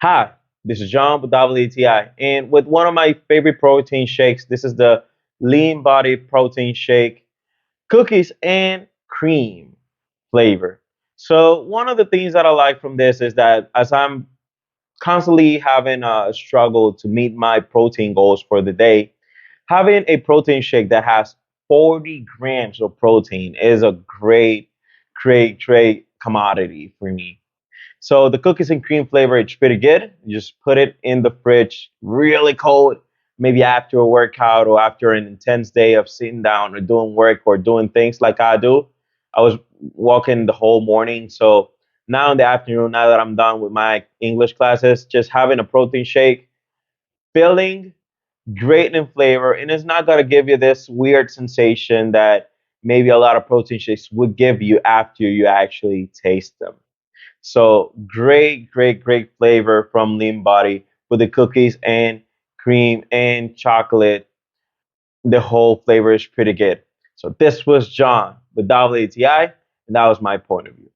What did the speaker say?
Hi, this is John with WTI, and with one of my favorite protein shakes. This is the Lean Body Protein Shake, cookies and cream flavor. So one of the things that I like from this is that as I'm constantly having a struggle to meet my protein goals for the day, having a protein shake that has 40 grams of protein is a great commodity for me. So the cookies and cream flavor, it's pretty good. You just put it in the fridge, really cold, maybe after a workout or after an intense day of sitting down or doing work or doing things like I do. I was walking the whole morning. So now in the afternoon, now that I'm done with my English classes, just having a protein shake, filling, great in flavor, and it's not going to give you this weird sensation that maybe a lot of protein shakes would give you after you actually taste them. So great flavor from Lean Body with the cookies and cream and chocolate. The whole flavor is pretty good. So this was John with WTI, and that was my point of view.